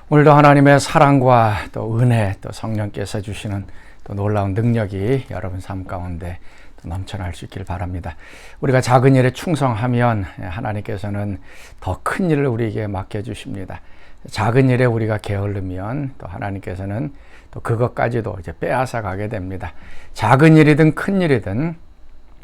오늘도 하나님의 사랑과 또 은혜, 또 성령께서 주시는 또 놀라운 능력이 여러분 삶 가운데 또 넘쳐날 수 있길 바랍니다. 우리가 작은 일에 충성하면 하나님께서는 더 큰 일을 우리에게 맡겨주십니다. 작은 일에 우리가 게을르면 또 하나님께서는 또 그것까지도 이제 빼앗아 가게 됩니다. 작은 일이든 큰 일이든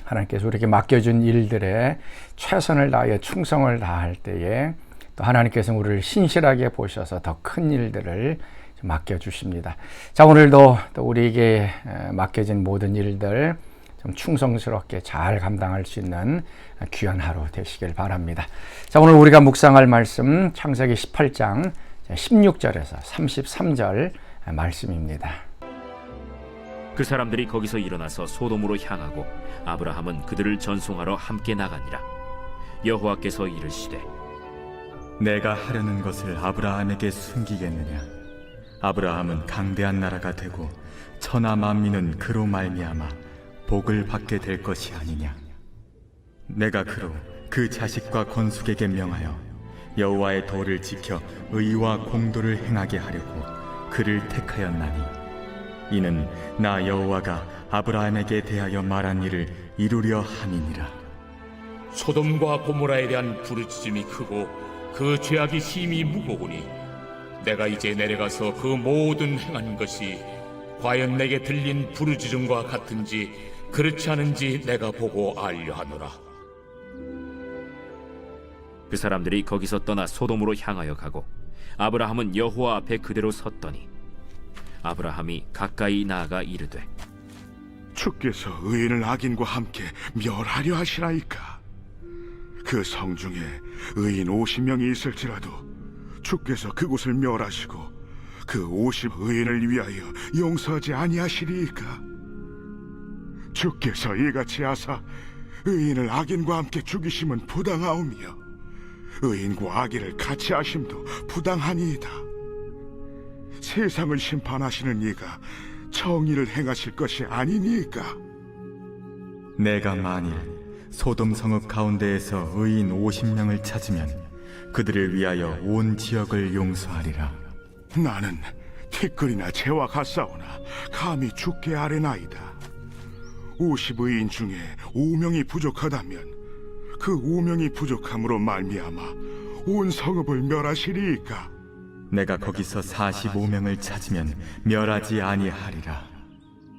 하나님께서 우리에게 맡겨준 일들에 최선을 다하여 충성을 다할 때에 또 하나님께서 우리를 신실하게 보셔서 더 큰 일들을 맡겨주십니다. 자, 오늘도 또 우리에게 맡겨진 모든 일들 좀 충성스럽게 잘 감당할 수 있는 귀한 하루 되시길 바랍니다. 자, 오늘 우리가 묵상할 말씀 창세기 18장 16절에서 33절 말씀입니다. 그 사람들이 거기서 일어나서 소돔으로 향하고 아브라함은 그들을 전송하러 함께 나가니라. 여호와께서 이르시되 내가 하려는 것을 아브라함에게 숨기겠느냐? 아브라함은 강대한 나라가 되고 천하 만민은 그로 말미암아 복을 받게 될 것이 아니냐? 내가 그로 그 자식과 건숙에게 명하여 여호와의 도를 지켜 의와 공도를 행하게 하려고 그를 택하였나니 이는 나 여호와가 아브라함에게 대하여 말한 일을 이루려 함이니라. 소돔과 고모라에 대한 부르짖음이 크고 그 죄악이 심히 무거우니 내가 이제 내려가서 그 모든 행한 것이 과연 내게 들린 부르짖음과 같은지 그렇지 않은지 내가 보고 알려 하노라. 그 사람들이 거기서 떠나 소돔으로 향하여 가고 아브라함은 여호와 앞에 그대로 섰더니 아브라함이 가까이 나아가 이르되 주께서 의인을 악인과 함께 멸하려 하시나이까? 그 성중에 의인 50명이 있을지라도 주께서 그곳을 멸하시고 그 50 의인을 위하여 용서하지 아니하시리이까? 주께서 이같이 하사 의인을 악인과 함께 죽이심은 부당하오며 의인과 악인을 같이 하심도 부당하니이다. 세상을 심판하시는 이가 정의를 행하실 것이 아니니까? 내가 만일 소돔 성읍 가운데에서 의인 50명을 찾으면 그들을 위하여 온 지역을 용서하리라. 나는 티끌이나 재와 같사오나 감히 주께 아뢰나이다. 50의인 중에 5명이 부족하다면 그 5명이 부족함으로 말미암아 온 성읍을 멸하시리이까? 내가 거기서 45명을 찾으면 멸하지 아니하리라.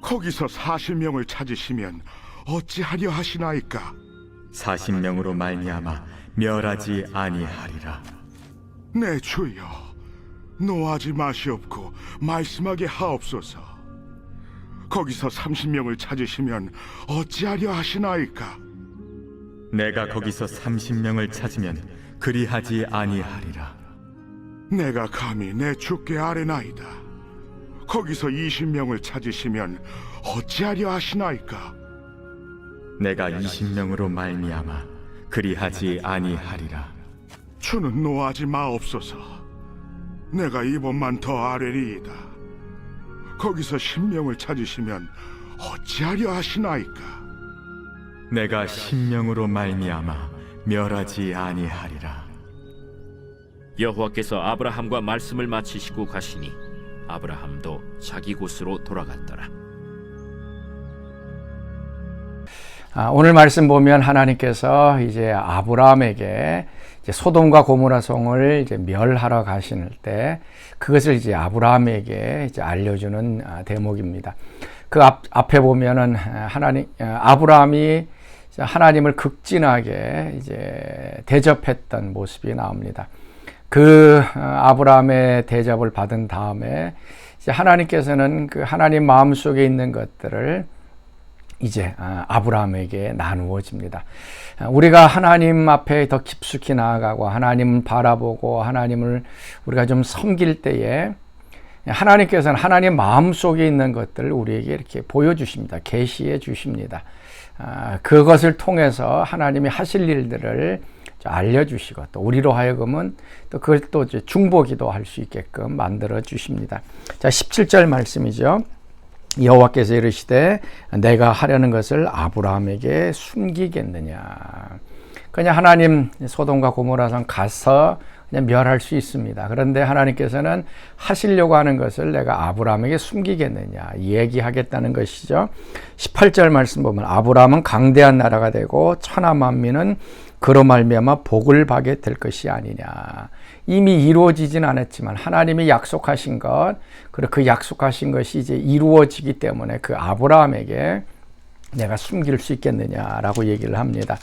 거기서 40명을 찾으시면 어찌하려 하시나이까? 40명으로 말미암아 멸하지 아니하리라. 내 주여, 노하지 마시옵고 말씀하게 하옵소서. 거기서 30명을 찾으시면 어찌하려 하시나이까? 내가 거기서 30명을 찾으면 그리하지 아니하리라. 내가 감히 내 주께 아뢰나이다. 거기서 20명을 찾으시면 어찌하려 하시나이까? 내가 20명으로 말미암아 그리하지 아니하리라. 주는 노하지 마옵소서. 내가 이번만 더 아뢰리이다. 거기서 10명을 찾으시면 어찌하려 하시나이까? 내가 10명으로 말미암아 멸하지 아니하리라. 여호와께서 아브라함과 말씀을 마치시고 가시니 아브라함도 자기 곳으로 돌아갔더라. 오늘 말씀 보면 하나님께서 이제 아브라함에게 이제 소돔과 고모라 성을 이제 멸하러 가실 때 그것을 이제 아브라함에게 이제 알려주는 대목입니다. 그 앞에 보면은 아브라함이 하나님을 극진하게 이제 대접했던 모습이 나옵니다. 그 아브라함의 대접을 받은 다음에 이제 하나님께서는 그 하나님 마음속에 있는 것들을 이제 아브라함에게 나누어집니다. 우리가 하나님 앞에 더 깊숙이 나아가고 하나님을 바라보고 하나님을 우리가 좀 섬길 때에 하나님께서는 하나님 마음속에 있는 것들을 우리에게 이렇게 보여주십니다. 계시해 주십니다. 그것을 통해서 하나님이 하실 일들을 알려주시고 또 우리로 하여금은 또 그걸 또 중보기도 할 수 있게끔 만들어 주십니다. 자, 17절 말씀이죠. 여호와께서 이르시되 내가 하려는 것을 아브라함에게 숨기겠느냐. 그냥 하나님 소돔과 고모라 성 가서 그냥 멸할 수 있습니다. 그런데 하나님께서는 하시려고 하는 것을 내가 아브라함에게 숨기겠느냐 얘기하겠다는 것이죠. 18절 말씀 보면 아브라함은 강대한 나라가 되고 천하 만민은 그로 말미암아 복을 받게 될 것이 아니냐. 이미 이루어지진 않았지만 하나님이 약속하신 것, 그리고 그 약속하신 것이 이제 이루어지기 때문에 그 아브라함에게 내가 숨길 수 있겠느냐라고 얘기를 합니다.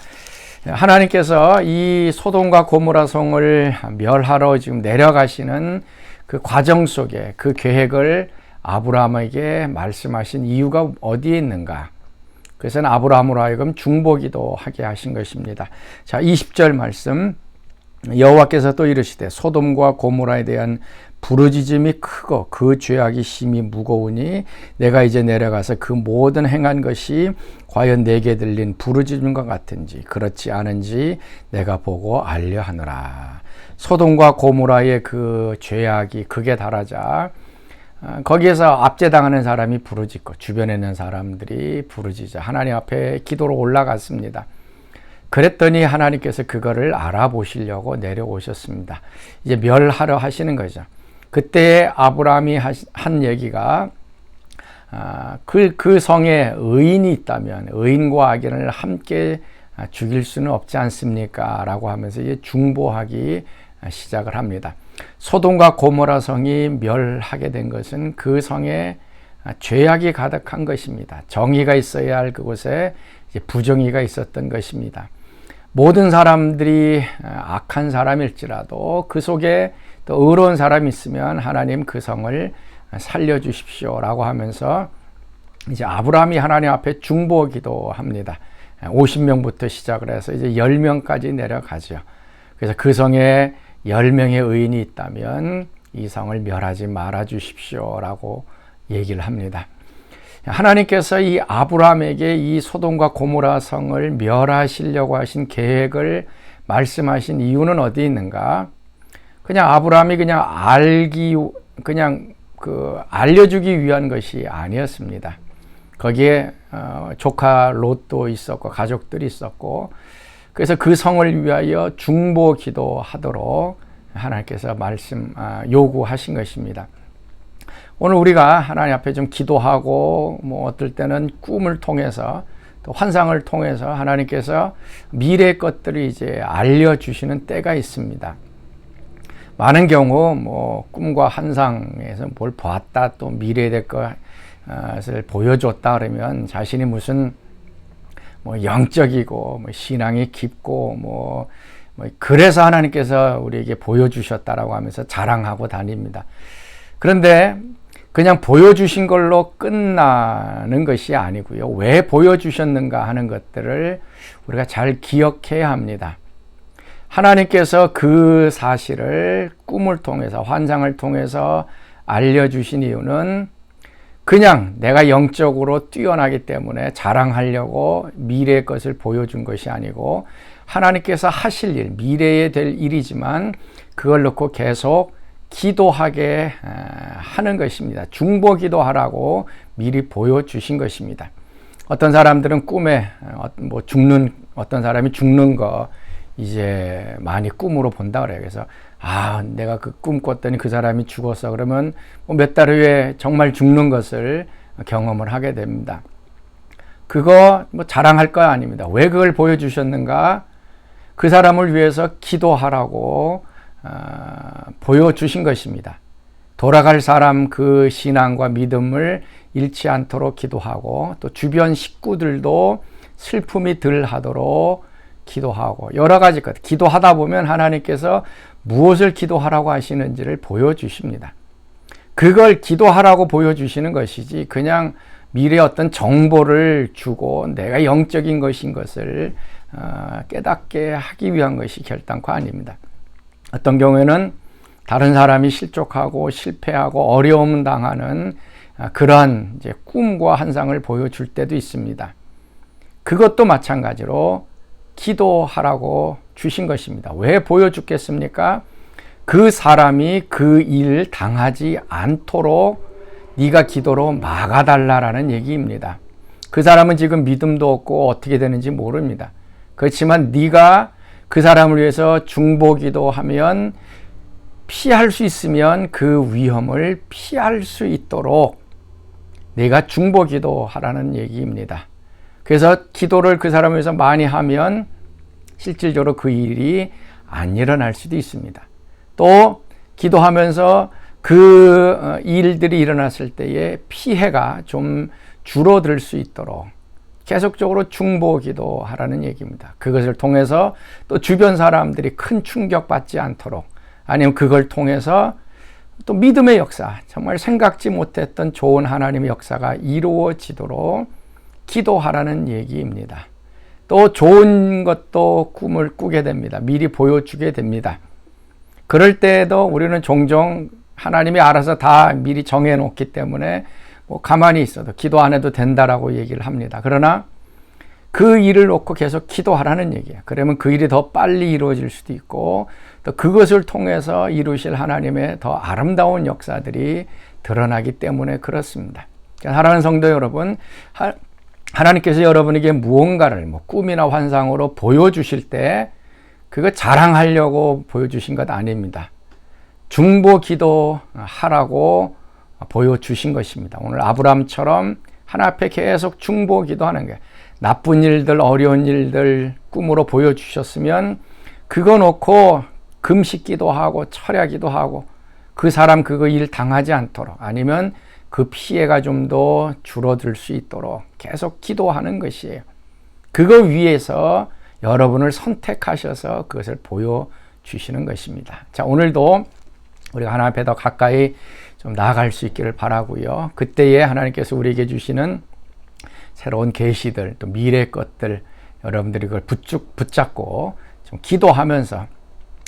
하나님께서 이 소돔과 고모라 성을 멸하러 지금 내려가시는 그 과정 속에 그 계획을 아브라함에게 말씀하신 이유가 어디에 있는가? 그래서 아브라함으로 하여금 중보기도 하게 하신 것입니다. 자, 20절 말씀. 여호와께서 또 이르시되 소돔과 고모라에 대한 부르짖음이 크고 그 죄악이 심히 무거우니 내가 이제 내려가서 그 모든 행한 것이 과연 내게 들린 부르짖음과 같은지 그렇지 않은지 내가 보고 알려 하노라. 소돔과 고모라의 그 죄악이 극에 달하자 거기에서 압제당하는 사람이 부르짖고 주변에 있는 사람들이 부르짖자 하나님 앞에 기도로 올라갔습니다. 그랬더니 하나님께서 그거를 알아보시려고 내려오셨습니다. 이제 멸하려 하시는 거죠. 그때 아브라함이 한 얘기가 그 성에 의인이 있다면 의인과 악인을 함께 죽일 수는 없지 않습니까? 라고 하면서 이제 중보하기 시작을 합니다. 소돔과 고모라 성이 멸하게 된 것은 그 성에 죄악이 가득한 것입니다. 정의가 있어야 할 그곳에 이제 부정의가 있었던 것입니다. 모든 사람들이 악한 사람일지라도 그 속에 또 의로운 사람이 있으면 하나님 그 성을 살려주십시오 라고 하면서 이제 아브라함이 하나님 앞에 중보기도 합니다. 50명부터 시작을 해서 이제 10명까지 내려가죠. 그래서 그 성에 10명의 의인이 있다면 이 성을 멸하지 말아 주십시오 라고 얘기를 합니다. 하나님께서 이 아브라함에게 이 소돔과 고모라 성을 멸하시려고 하신 계획을 말씀하신 이유는 어디 있는가? 그냥 아브라함이 그냥 알려주기 위한 것이 아니었습니다. 거기에 조카 롯도 있었고 가족들이 있었고 그래서 그 성을 위하여 중보 기도하도록 하나님께서 요구하신 것입니다. 오늘 우리가 하나님 앞에 좀 기도하고 어떨 때는 꿈을 통해서 또 환상을 통해서 하나님께서 미래의 것들을 이제 알려주시는 때가 있습니다. 많은 경우 꿈과 환상에서 뭘 보았다 또 미래에 될 것을 보여줬다 그러면 자신이 무슨 영적이고 신앙이 깊고 그래서 하나님께서 우리에게 보여주셨다라고 하면서 자랑하고 다닙니다. 그런데 그냥 보여주신 걸로 끝나는 것이 아니고요. 왜 보여주셨는가 하는 것들을 우리가 잘 기억해야 합니다. 하나님께서 그 사실을 꿈을 통해서 환상을 통해서 알려주신 이유는 그냥 내가 영적으로 뛰어나기 때문에 자랑하려고 미래의 것을 보여준 것이 아니고 하나님께서 하실 일, 미래에 될 일이지만 그걸 놓고 계속 기도하게 하는 것입니다. 중보 기도하라고 미리 보여주신 것입니다. 어떤 사람들은 꿈에 어떤 사람이 죽는 거 이제 많이 꿈으로 본다 그래요. 그래서 내가 그 꿈 꿨더니 그 사람이 죽었어. 그러면 몇 달 후에 정말 죽는 것을 경험을 하게 됩니다. 그거 자랑할 거 아닙니다. 왜 그걸 보여주셨는가? 그 사람을 위해서 기도하라고 보여주신 것입니다. 돌아갈 사람 그 신앙과 믿음을 잃지 않도록 기도하고 또 주변 식구들도 슬픔이 덜 하도록 기도하고 여러 가지 것 기도하다 보면 하나님께서 무엇을 기도하라고 하시는지를 보여주십니다. 그걸 기도하라고 보여주시는 것이지 그냥 미래의 어떤 정보를 주고 내가 영적인 것인 것을 깨닫게 하기 위한 것이 결단코 아닙니다. 어떤 경우에는 다른 사람이 실족하고 실패하고 어려움 당하는 그러한 이제 꿈과 환상을 보여줄 때도 있습니다. 그것도 마찬가지로 기도하라고 주신 것입니다. 왜 보여주겠습니까? 그 사람이 그 일을 당하지 않도록 네가 기도로 막아달라라는 얘기입니다. 그 사람은 지금 믿음도 없고 어떻게 되는지 모릅니다. 그렇지만 네가 그 사람을 위해서 중보 기도하면 피할 수 있으면 그 위험을 피할 수 있도록 내가 중보기도 하라는 얘기입니다. 그래서 기도를 그 사람을 위해서 많이 하면 실질적으로 그 일이 안 일어날 수도 있습니다. 또 기도하면서 그 일들이 일어났을 때의 피해가 좀 줄어들 수 있도록 계속적으로 중보기도 하라는 얘기입니다. 그것을 통해서 또 주변 사람들이 큰 충격받지 않도록, 아니면 그걸 통해서 또 믿음의 역사, 정말 생각지 못했던 좋은 하나님의 역사가 이루어지도록 기도하라는 얘기입니다. 또 좋은 것도 꿈을 꾸게 됩니다. 미리 보여주게 됩니다. 그럴 때에도 우리는 종종 하나님이 알아서 다 미리 정해놓기 때문에 뭐 가만히 있어도 기도 안 해도 된다라고 얘기를 합니다. 그러나 그 일을 놓고 계속 기도하라는 얘기예요. 그러면 그 일이 더 빨리 이루어질 수도 있고, 또 그것을 통해서 이루실 하나님의 더 아름다운 역사들이 드러나기 때문에 그렇습니다. 사랑하는 성도 여러분, 하나님께서 여러분에게 무언가를 뭐 꿈이나 환상으로 보여주실 때 그거 자랑하려고 보여주신 것 아닙니다. 중보 기도하라고 보여주신 것입니다. 오늘 아브라함처럼 하나님 앞에 계속 중보 기도하는 거예요. 나쁜 일들, 어려운 일들 꿈으로 보여주셨으면 그거 놓고 금식 기도하고 철야 기도하고 그 사람 그거 일 당하지 않도록, 아니면 그 피해가 좀 더 줄어들 수 있도록 계속 기도하는 것이에요. 그거 위해서 여러분을 선택하셔서 그것을 보여주시는 것입니다. 자, 오늘도 우리가 하나님 앞에 더 가까이 좀 나아갈 수 있기를 바라고요. 그때에 하나님께서 우리에게 주시는 새로운 계시들, 또 미래의 것들, 여러분들이 그걸 붙잡고 좀 기도하면서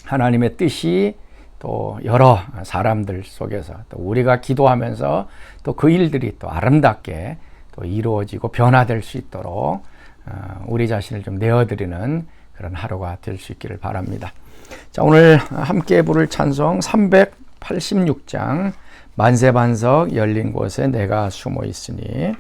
하나님의 뜻이 또 여러 사람들 속에서 또 우리가 기도하면서 또 그 일들이 또 아름답게 또 이루어지고 변화될 수 있도록 우리 자신을 좀 내어드리는 그런 하루가 될 수 있기를 바랍니다. 자, 오늘 함께 부를 찬송 386장 만세반석 열린 곳에 내가 숨어 있으니,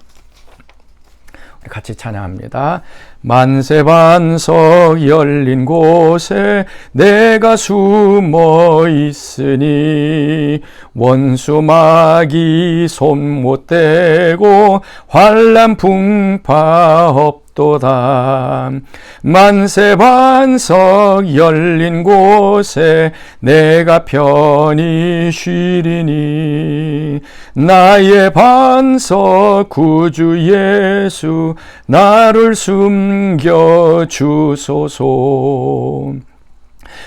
같이 찬양합니다. 만세반석 열린 곳에 내가 숨어 있으니 원수 마귀 손 못 대고 환난 풍파 없도다. 만세반석 열린 곳에 내가 편히 쉬리니 나의 반석 구주 예수 나를 숨겨 주소서.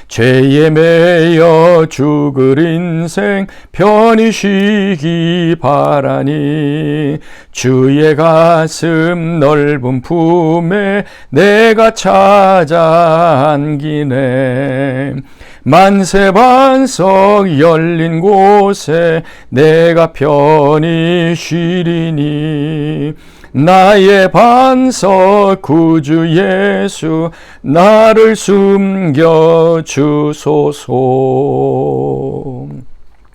죄에 매여 죽을 인생 편히 쉬기 바라니 주의 가슴 넓은 품에 내가 찾아 안기네. 만세반석 열린 곳에 내가 편히 쉬리니 나의 반석 구주 예수 나를 숨겨 주소서.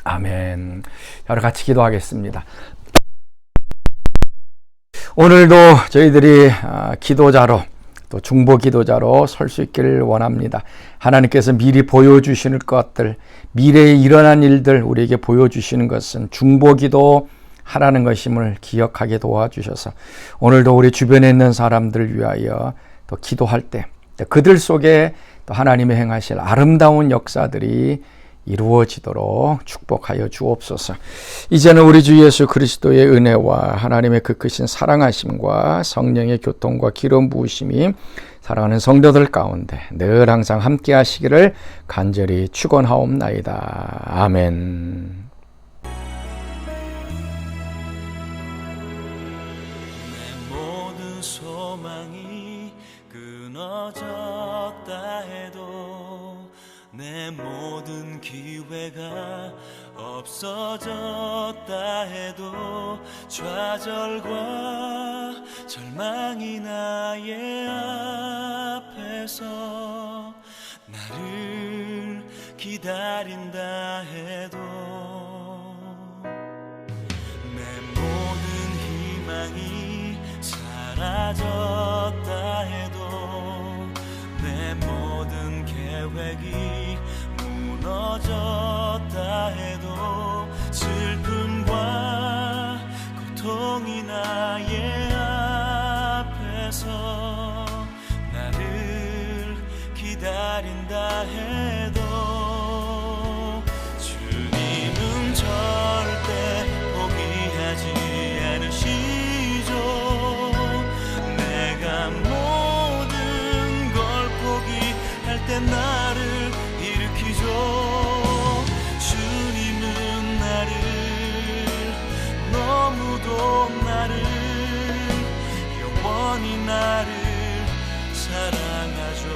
아멘. 여러 같이 기도하겠습니다. 오늘도 저희들이 기도자로 또 중보 기도자로 설 수 있기를 원합니다. 하나님께서 미리 보여주시는 것들, 미래에 일어난 일들 우리에게 보여주시는 것은 중보 기도 하라는 것임을 기억하게 도와주셔서 오늘도 우리 주변에 있는 사람들을 위하여 또 기도할 때 그들 속에 또 하나님의 행하실 아름다운 역사들이 이루어지도록 축복하여 주옵소서. 이제는 우리 주 예수 그리스도의 은혜와 하나님의 그 크신 사랑하심과 성령의 교통과 기름 부으심이 사랑하는 성도들 가운데 늘 항상 함께 하시기를 간절히 축원하옵나이다. 아멘. 소망이 끊어졌다 해도 내 모든 기회가 없어졌다 해도 좌절과 절망이 나의 앞에서 나를 기다린다 해도 내 모든 희망이 사라졌다 해도 내 모든 계획이 무너졌다 기다린다 해도 주님은 절대 포기하지 않으시죠. 내가 모든 걸 포기할 때 나를 일으키죠. 주님은 나를 너무도 나를 영원히 나를 사랑하죠.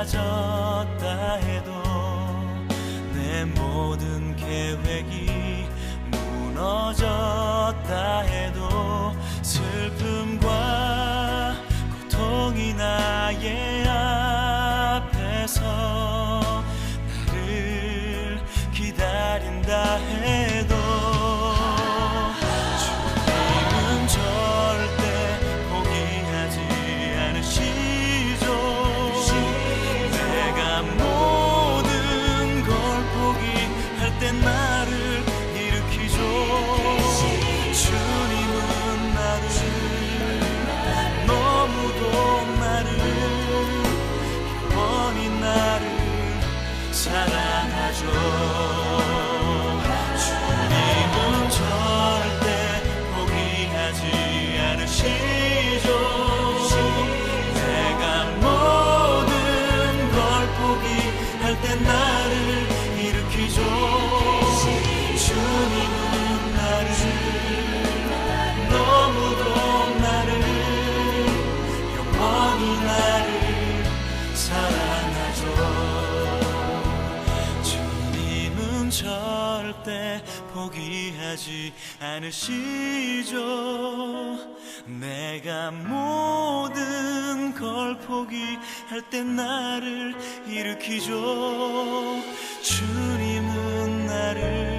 사라졌다 해도 내 모든 계획이 무너졌다 해도 슬픔과 고통이 나의 앞에서 나를 기다린다 해도 주님은 절대 포기하지 않으시죠. 모든 걸 포기할 때 나를 일으키죠. 주님은 나를 너무도 나를 영원히 나를 사랑하죠. 주님은 절대 포기하지 않으시죠. 할 때 나를 일으키죠. 주님은 나를 너무도 나를 영원히 나를 사랑하죠. 주님은 절대 포기하지 않으시죠. 내가 모든 걸 포기할 때 나를 일으키죠. 주님은 나를